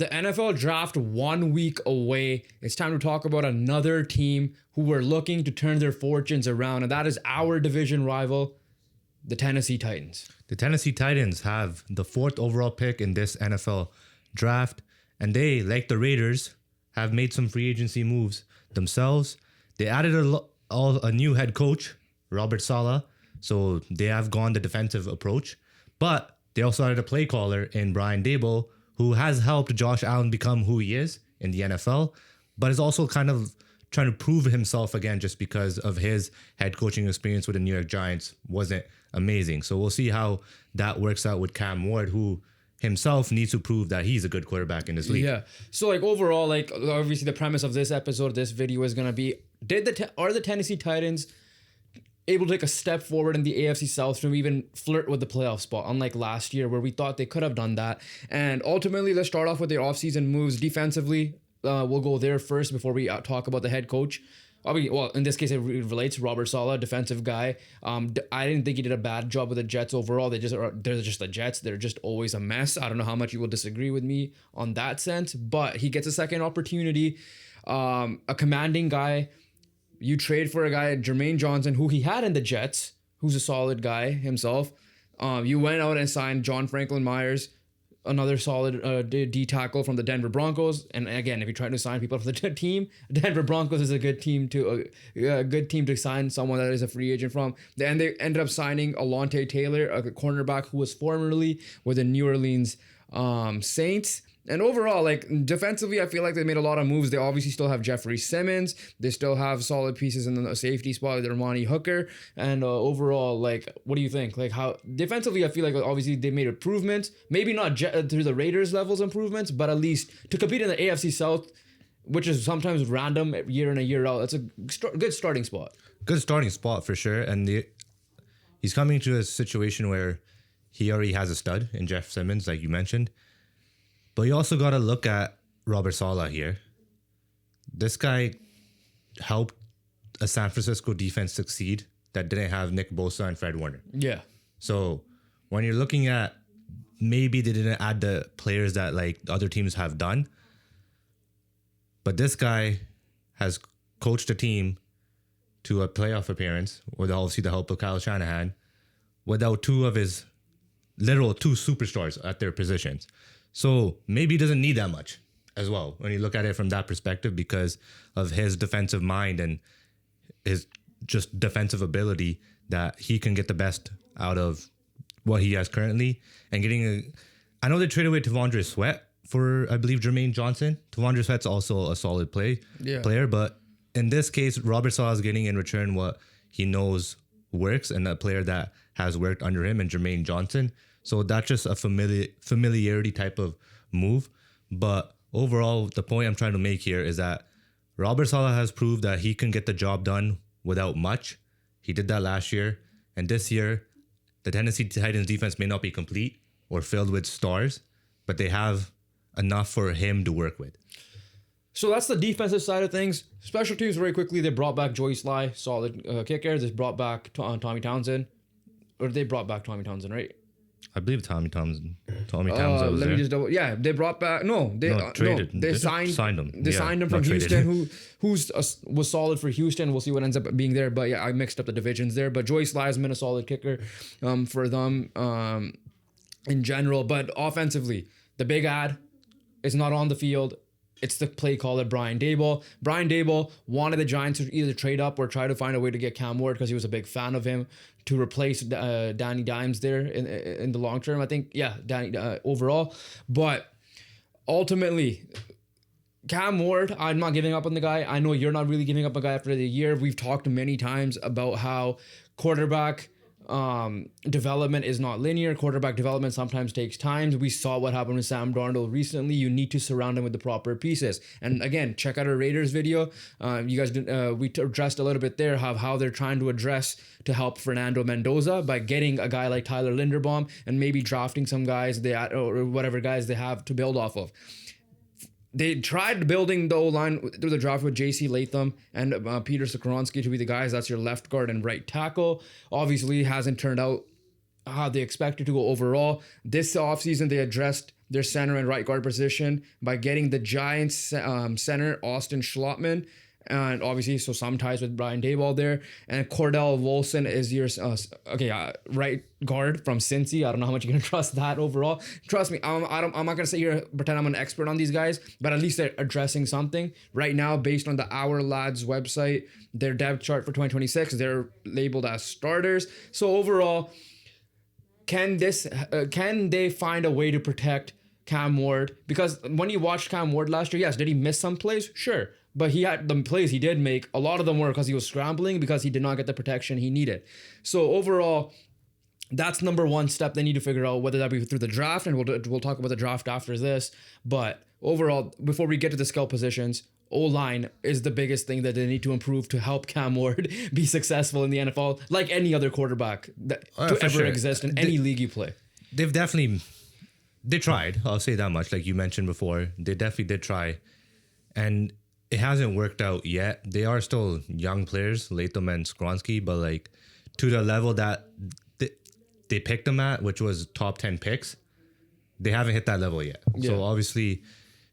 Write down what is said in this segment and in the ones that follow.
the NFL draft 1 week away, it's time to talk about another team who were looking to turn their fortunes around, and that is our division rival, the Tennessee Titans. The Tennessee Titans have the 4th overall pick in this NFL draft, and they, like the Raiders, have made some free agency moves themselves. They added a new head coach, Robert Saleh, so they have gone the defensive approach, but they also added a play caller in Brian Daboll, who has helped Josh Allen become who he is in the NFL, but is also kind of trying to prove himself again just because of his head coaching experience with the New York Giants wasn't amazing. So we'll see how that works out with Cam Ward, who himself needs to prove that he's a good quarterback in this league. Yeah. So overall, obviously the premise of this episode, this video is going to be, are the Tennessee Titans able to take a step forward in the AFC South to even flirt with the playoff spot, unlike last year where we thought they could have done that. And ultimately, let's start off with their offseason moves defensively. We'll go there first before we talk about the head coach. Well, in this case, it relates to Robert Saleh, defensive guy. I didn't think he did a bad job with the Jets overall. They're just the Jets. They're just always a mess. I don't know how much you will disagree with me on that sense, but he gets a second opportunity. A commanding guy. You trade for a guy, Jermaine Johnson, who he had in the Jets, who's a solid guy himself. You went out and signed John Franklin Myers, another solid D tackle from the Denver Broncos. And again, if you're trying to sign people for the team, Denver Broncos is a good team to sign someone that is a free agent from. Then they ended up signing Alontae Taylor, a cornerback who was formerly with the New Orleans Saints. And overall, defensively, I feel like they made a lot of moves. They obviously still have Jeffrey Simmons. They still have solid pieces in the safety spot with Armani Hooker. And overall, what do you think? How defensively, I feel like obviously they made improvements. Maybe not to the Raiders levels improvements, but at least to compete in the AFC South, which is sometimes random year in and year out. That's a good starting spot. Good starting spot for sure. And he's coming to a situation where he already has a stud in Jeff Simmons, like you mentioned. But you also got to look at Robert Saleh here. This guy helped a San Francisco defense succeed that didn't have Nick Bosa and Fred Warner. Yeah. So when you're looking at maybe they didn't add the players that other teams have done, but this guy has coached a team to a playoff appearance with obviously the help of Kyle Shanahan without two superstars at their positions. So maybe he doesn't need that much as well when you look at it from that perspective because of his defensive mind and his just defensive ability that he can get the best out of what he has currently. And I know they traded away T'Vondre Sweat for, I believe, Jermaine Johnson. T'Vondre Sweat's also a solid player, but in this case, Robert Saleh is getting in return what he knows works and a player that has worked under him and Jermaine Johnson. So that's just a familiarity type of move. But overall, the point I'm trying to make here is that Robert Saleh has proved that he can get the job done without much. He did that last year. And this year, the Tennessee Titans defense may not be complete or filled with stars, but they have enough for him to work with. So that's the defensive side of things. Special teams, very quickly, they brought back Joey Sly, solid kicker. They brought back Tommy Townsend. Or they brought back Tommy Townsend, right? I believe Tommy Townsend was let there. me just double. Yeah, they brought back. Traded. They signed him. They signed him from Houston, was solid for Houston. We'll see what ends up being there. But yeah, I mixed up the divisions there. But Joey Sly has been a solid kicker for them in general. But offensively, the big ad is not on the field. It's the play caller, Brian Daboll. Brian Daboll wanted the Giants to either trade up or try to find a way to get Cam Ward because he was a big fan of him to replace Danny Dimes there in the long term. I think, Danny overall. But ultimately, Cam Ward, I'm not giving up on the guy. I know you're not really giving up on the guy after the year. We've talked many times about how quarterback development is not linear. Quarterback development sometimes takes time. We saw what happened with Sam Darnold recently. You need to surround him with the proper pieces. And again, check out our Raiders video. You guys we addressed a little bit there how they're trying to address to help Fernando Mendoza by getting a guy like Tyler Linderbaum and maybe drafting some guys or whatever guys they have to build off of. They tried building the O-line through the draft with J.C. Latham and Peter Skoronski to be the guys. That's your left guard and right tackle. Obviously, hasn't turned out how they expected to go overall. This offseason, they addressed their center and right guard position by getting the Giants center Austin Schlottman. And obviously, so some ties with Brian Daboll there. And Cordell Wilson is your right guard from Cincy. I don't know how much you're going to trust that overall. Trust me, I'm not going to sit here and pretend I'm an expert on these guys, but at least they're addressing something. Right now, based on the Our Lads website, their depth chart for 2026, they're labeled as starters. So overall, can they find a way to protect Cam Ward? Because when you watched Cam Ward last year, yes, did he miss some plays? Sure. But he had the plays he did make, a lot of them were because he was scrambling because he did not get the protection he needed. So overall, that's number one step they need to figure out, whether that be through the draft, and we'll talk about the draft after this. But overall, before we get to the skill positions, O-line is the biggest thing that they need to improve to help Cam Ward be successful in the NFL, like any other quarterback that to ever exist in any league you play. They tried. I'll say that much. Like you mentioned before, they definitely did try. And it hasn't worked out yet. They are still young players, Latham and Skronsky, but like to the level that they picked them at, which was top 10 picks, they haven't hit that level yet. Yeah. So obviously,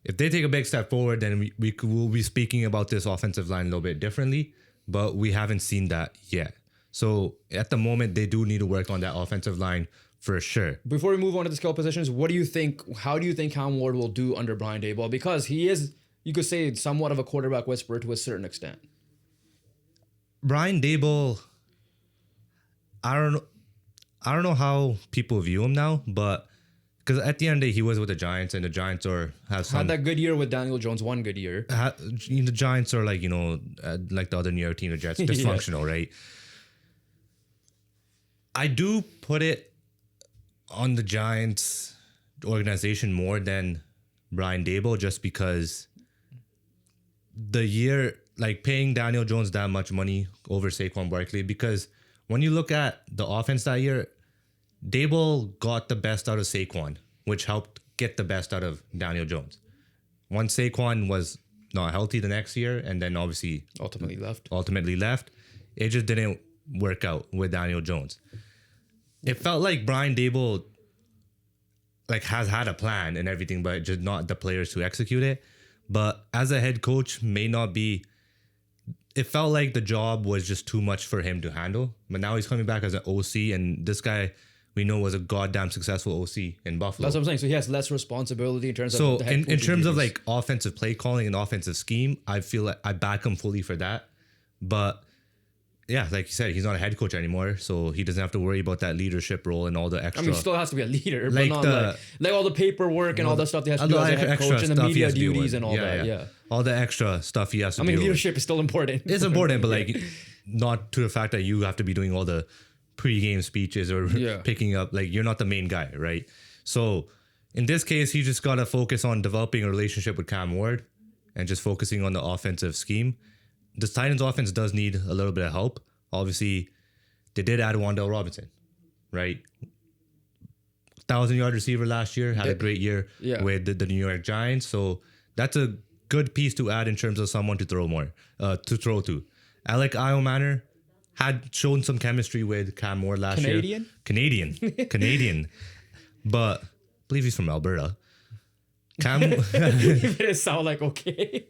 if they take a big step forward, then we'll be speaking about this offensive line a little bit differently, but we haven't seen that yet. So at the moment, they do need to work on that offensive line for sure. Before we move on to the skill positions, what do you think? How do you think Cam Ward will do under Brian Daboll? Because he is, you could say, somewhat of a quarterback whisperer to a certain extent. Brian Daboll, I don't know how people view him now, but because at the end of the day, he was with the Giants, and the Giants had that good year with Daniel Jones, one good year. The Giants are like like the other New York team, the Jets, dysfunctional, yeah. Right? I do put it on the Giants organization more than Brian Daboll, just because the year, like paying Daniel Jones that much money over Saquon Barkley, because when you look at the offense that year, Daboll got the best out of Saquon, which helped get the best out of Daniel Jones. Once Saquon was not healthy the next year, and then obviously ultimately left, it just didn't work out with Daniel Jones. It felt like Brian Daboll has had a plan and everything, but just not the players to execute it. But as a head coach, may not be. It felt like the job was just too much for him to handle. But now he's coming back as an OC, and this guy we know was a goddamn successful OC in Buffalo. That's what I'm saying. So he has less responsibility in terms of the head in terms of like offensive play calling and offensive scheme. I feel like I back him fully for that. But yeah, like you said, he's not a head coach anymore, so he doesn't have to worry about that leadership role and all the extra. I mean, he still has to be a leader, but not like all the paperwork and all the stuff he has to do as a head coach and the media duties and all that. Yeah, all the extra stuff he has to do. I mean, leadership is still important. It's important, but like not to the fact that you have to be doing all the pre-game speeches or picking up. Like, you're not the main guy, right? So in this case, he just got to focus on developing a relationship with Cam Ward and just focusing on the offensive scheme. The Titans offense does need a little bit of help. Obviously, they did add Wan'Dale Robinson, right? 1,000-yard receiver last year, had a great year with the New York Giants. So that's a good piece to add in terms of someone to throw to. Alec Iomanner had shown some chemistry with Cam Ward last year. Canadian. But I believe he's from Alberta. Cam, you made it sound like okay.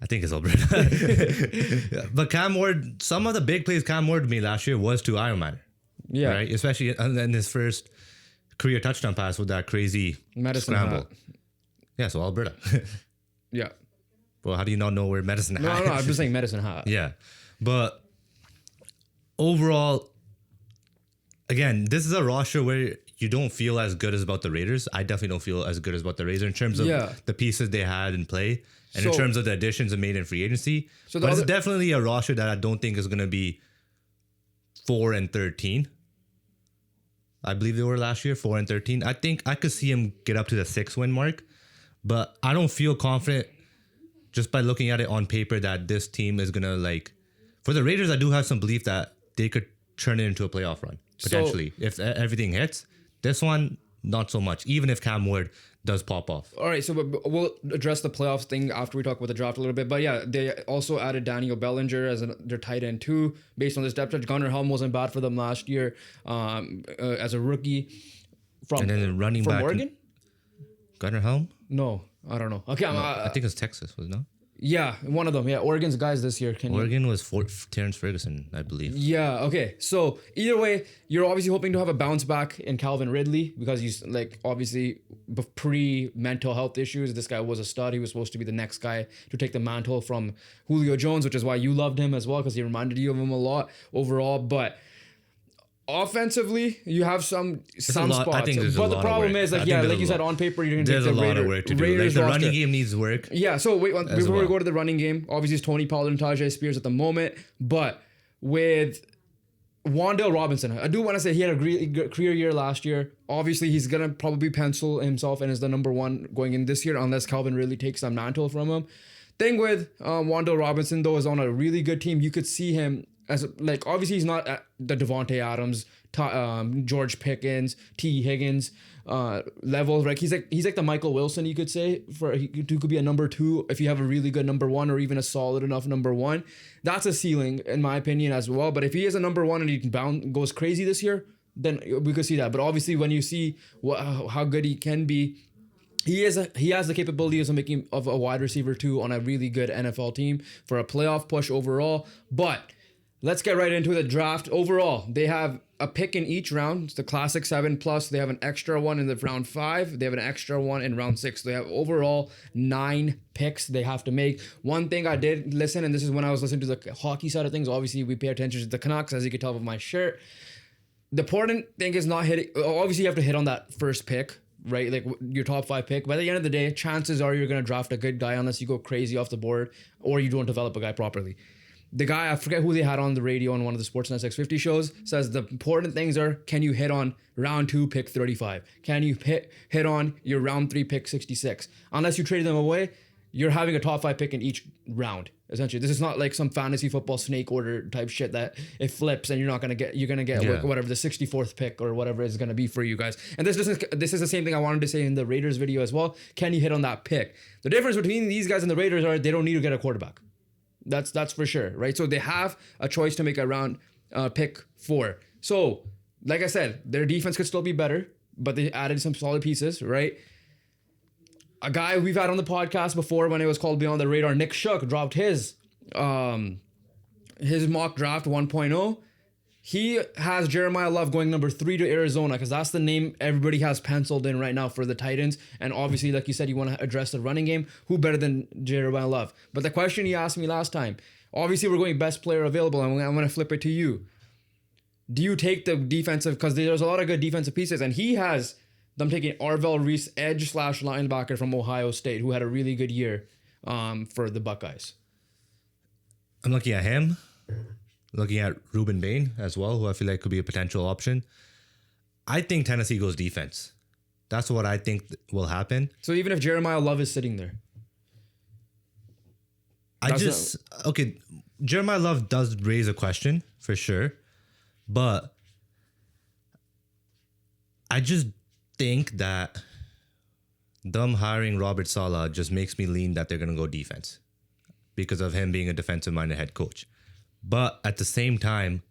I think it's Alberta. But Cam Ward, some of the big plays Cam Ward made last year was to Iomanner. Yeah. Right? Especially in his first career touchdown pass with that crazy Medicine scramble. Hat. Yeah, so Alberta. Yeah. Well, how do you not know where Medicine Hat No, I'm just saying Medicine Hat. Yeah. But overall, again, this is a roster where you don't feel as good as about the Raiders. I definitely don't feel as good as about the Raiders in terms of the pieces they had in play and in terms of the additions they made in free agency. But it's definitely a roster that I don't think is going to be 4-13. I believe they were last year, 4-13. I think I could see him get up to the 6-win mark, but I don't feel confident just by looking at it on paper that this team is going to for the Raiders, I do have some belief that they could turn it into a playoff run, potentially, if everything hits. This one, not so much, even if Cam Ward does pop off. All right, so we'll address the playoffs thing after we talk about the draft a little bit. But yeah, they also added Daniel Bellinger as their tight end too, based on this depth chart. Gunnar Helm wasn't bad for them last year as a rookie. from And then the running from back, Oregon. Gunnar Helm. No, I don't know. Okay, I think it's Texas, was it not? yeah, one of them. Yeah, Oregon's guys this year. Oregon was Terrence Ferguson, I believe. Yeah. Okay. So either way, you're obviously hoping to have a bounce back in Calvin Ridley because he's like obviously pre mental health issues. This guy was a stud. He was supposed to be the next guy to take the mantle from Julio Jones, which is why you loved him as well because he reminded you of him a lot overall. But offensively, you have some lot- spots. I think there's a But lot the of problem work. is I like think yeah, there's like a you said lot. on paper, you're gonna There's take a the lot of work to do. Like Raiders the roster. running game needs work. Yeah, so wait, before we well. go to the running game, obviously it's Tony Pollard and Tajay Spears at the moment, but with Wan'Dale Robinson, I do want to say he had a great career year last year. Obviously, he's going to probably pencil himself in as the number one going in this year unless Calvin really takes that mantle from him. Thing with Wan'Dale Robinson, though, is on a really good team. You could see him as, like, obviously he's not at the Devontae Adams, George Pickens, T. Higgins level. Right? He's like the Michael Wilson, you could say. He could be a number two if you have a really good number one or even a solid enough number one. That's a ceiling, in my opinion, as well. But if he is a number one and he goes crazy this year, then we could see that. But obviously, when you see how good he can be, he has the capabilities of making of a wide receiver too on a really good NFL team for a playoff push overall. But let's get right into the draft. Overall, they have a pick in each round. It's the classic 7+. They have an extra one in the round 5. They have an extra one in round 6. They have overall 9 picks they have to make. One thing I did listen, and this is when I was listening to the hockey side of things. Obviously, we pay attention to the Canucks, as you can tell with my shirt. The important thing is not hitting. Obviously, you have to hit on that first pick, right? Like your top 5 pick. But at the end of the day, chances are you're going to draft a good guy unless you go crazy off the board or you don't develop a guy properly. The guy, I forget who they had on the radio on one of the Sportsnet 650 shows, says the important things are, can you hit on round 2, pick 35? Can you hit on your round 3, pick 66? Unless you trade them away, you're having a top 5 pick in each round, essentially. This is not like some fantasy football snake order type shit that it flips and you're going to get whatever, the 64th pick or whatever it's going to be for you guys. And this is the same thing I wanted to say in the Raiders video as well. Can you hit on that pick? The difference between these guys and the Raiders are they don't need to get a quarterback. That's for sure, right? So they have a choice to make around pick 4. So, like I said, their defense could still be better, but they added some solid pieces, right? A guy we've had on the podcast before when it was called Beyond the Radar, Nick Shook, dropped his mock draft 1.0. He has Jeremiah Love going number 3 to Arizona because that's the name everybody has penciled in right now for the Titans. And obviously, like you said, you want to address the running game. Who better than Jeremiah Love? But the question he asked me last time, obviously we're going best player available, and I'm going to flip it to you. Do you take the defensive, because there's a lot of good defensive pieces, and he has them taking Arvell Reese, edge / linebacker from Ohio State, who had a really good year for the Buckeyes. I'm looking at him. Looking at Ruben Bain as well, who I feel like could be a potential option. I think Tennessee goes defense. That's what I think will happen. So even if Jeremiah Love is sitting there? Jeremiah Love does raise a question for sure, but I just think that them hiring Robert Saleh just makes me lean that they're going to go defense because of him being a defensive-minded head coach. But at the same time,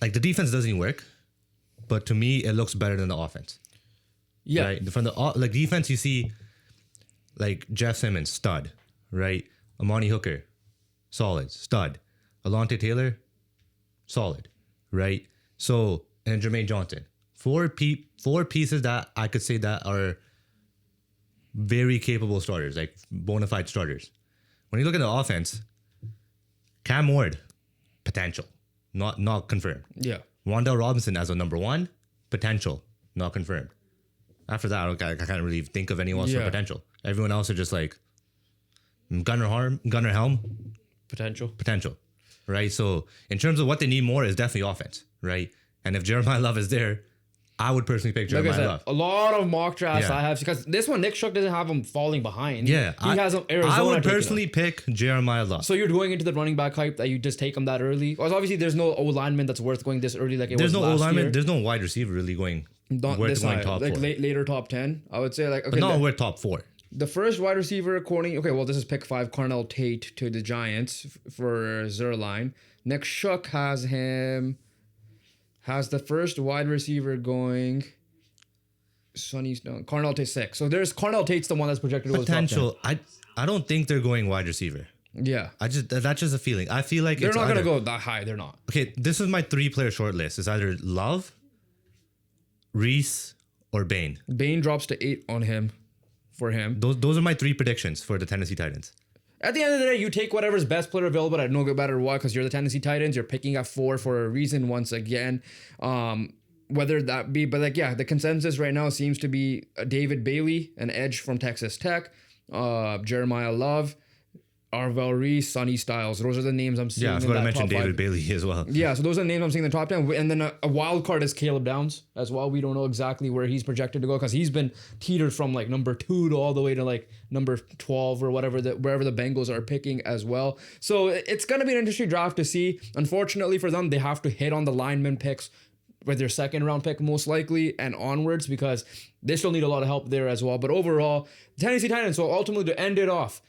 like the defense doesn't work, but to me, it looks better than the offense. Yeah. Right? From the defense, you see like Jeff Simmons, stud, right? Amani Hooker, solid, stud. Alontae Taylor, solid, right? So, and Jermaine Johnson. 4 pieces that I could say that are very capable starters, like bona fide starters. When you look at the offense, Cam Ward, potential, not confirmed. Yeah. Wan'Dale Robinson as a number 1, potential, not confirmed. After that, I can't really think of anyone else for potential. Everyone else are just like Gunnar Helm, Potential, right? So in terms of what they need more is definitely offense, right? And if Jeremiah Love is there, I would personally pick Jeremiah Love. A lot of mock drafts I have, because this one, Nick Shook doesn't have him falling behind. Yeah. He has him Arizona. I would personally pick Jeremiah Love. So you're going into the running back hype that you just take him that early? Because obviously there's no O-lineman that's worth going this early like it was last year. There's no O-lineman. There's no wide receiver really going worth going top 4. Like later top 10, I would say. Like, okay, but no, we're top 4. The first wide receiver according... Okay, well, this is pick 5, Carnell Tate to the Giants for Zerline. Nick Shook has the first wide receiver going... Sonny's no. Carnell Tate 6. So there's Carnell Tate's the one that's projected to go to the top 10. Potential. I don't think they're going wide receiver. Yeah. That's just a feeling. I feel like They're it's not going to either- go that high. They're not. Okay, this is my 3-player short list. It's either Love, Reese, or Bain. Bain drops to 8 on him for him. Those are my 3 predictions for the Tennessee Titans. At the end of the day, you take whatever's best player available at no matter what, because you're the Tennessee Titans. You're picking at 4 for a reason once again. Whether that be, but like, yeah, the consensus right now seems to be David Bailey, an edge from Texas Tech, Jeremiah Love, Arvell Reese, Sonny Styles. Those are the names I'm seeing. Yeah, I in forgot to that mention top David 5. Bailey as well. Yeah, so those are the names I'm seeing in the top 10. And then a wild card is Caleb Downs as well. We don't know exactly where he's projected to go because he's been teetered from like number 2 to all the way to like number 12 or whatever, wherever the Bengals are picking as well. So it's going to be an interesting draft to see. Unfortunately for them, they have to hit on the lineman picks with their second round pick most likely and onwards because they still need a lot of help there as well. But overall, Tennessee Titans, so ultimately to end it off,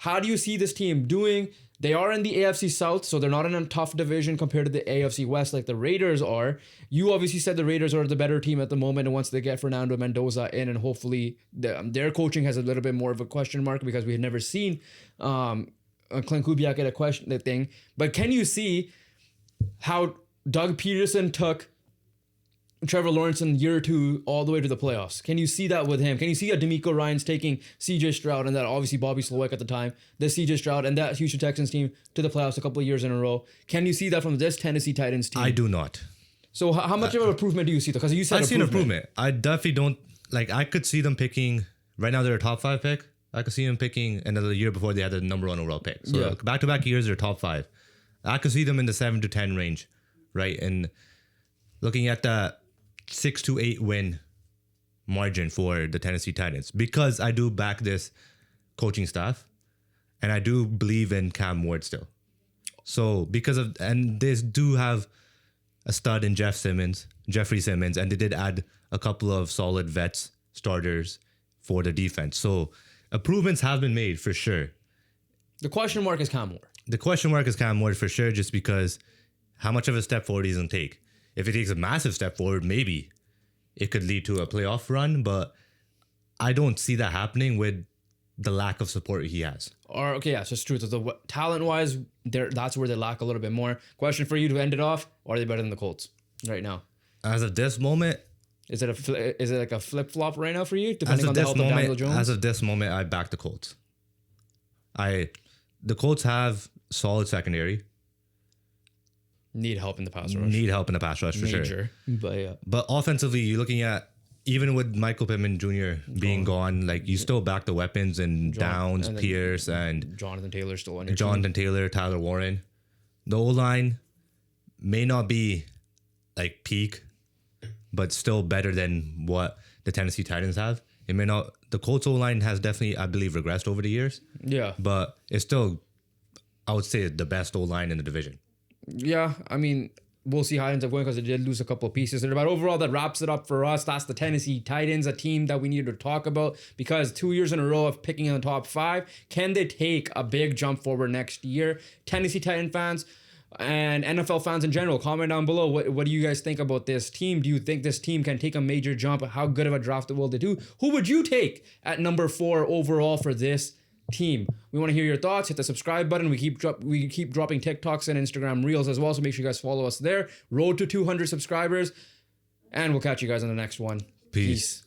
how do you see this team doing? They are in the AFC South, so they're not in a tough division compared to the AFC West like the Raiders are. You obviously said the Raiders are the better team at the moment, and once they get Fernando Mendoza in, and hopefully their coaching has a little bit more of a question mark because we had never seen Clint Kubiak get the thing. But can you see how Doug Peterson took Trevor Lawrence in year 2 all the way to the playoffs? Can you see that with him? Can you see a D'Amico Ryans taking CJ Stroud and that obviously Bobby Slowick at the time, the CJ Stroud and that Houston Texans team to the playoffs a couple of years in a row? Can you see that from this Tennessee Titans team? I do not. So how much of an improvement do you see? Because you said I've seen improvement. I definitely don't like. I could see them picking right now. They're a top 5 pick. I could see them picking another year before they had the number 1 overall pick. So back-to-back years, they're top 5. I could see them in the 7 to 10 range, right? And looking at the 6 to 8 win margin for the Tennessee Titans because I do back this coaching staff and I do believe in Cam Ward still. So and they do have a stud in Jeffrey Simmons, and they did add a couple of solid vets starters for the defense. So improvements have been made for sure. The question mark is Cam Ward. The question mark is Cam Ward for sure, just because how much of a step forward he's going to take. If he takes a massive step forward, maybe it could lead to a playoff run, but I don't see that happening with the lack of support he has. Okay, yeah, so it's true. So talent-wise, that's where they lack a little bit more. Question for you to end it off: are they better than the Colts right now? As of this moment, is it like a flip-flop right now for you, depending on the health of Daniel Jones? As of this moment, I back the Colts. The Colts have solid secondary. Need help in the pass rush. For sure. But yeah. But offensively, you're looking at, even with Michael Pittman Jr. being gone, like you still back the weapons and Downs, and Pierce, and Jonathan Taylor still on your Jonathan Taylor, Tyler Warren. The O-line may not be like peak, but still better than what the Tennessee Titans have. It may not. The Colts O-line has definitely, I believe, regressed over the years. Yeah. But it's still, I would say, the best O-line in the division. Yeah, I mean, we'll see how it ends up going because they did lose a couple of pieces there. But overall, that wraps it up for us. That's the Tennessee Titans, a team that we needed to talk about because 2 years in a row of picking in the top 5. Can they take a big jump forward next year? Tennessee Titan fans and NFL fans in general, comment down below. What do you guys think about this team? Do you think this team can take a major jump? How good of a draft will they do? Who would you take at number 4 overall for this team? We want to hear your thoughts. Hit the subscribe button. We keep dropping TikToks and Instagram Reels as well, so make sure you guys follow us there. Road to 200 subscribers, and we'll catch you guys on the next one. Peace.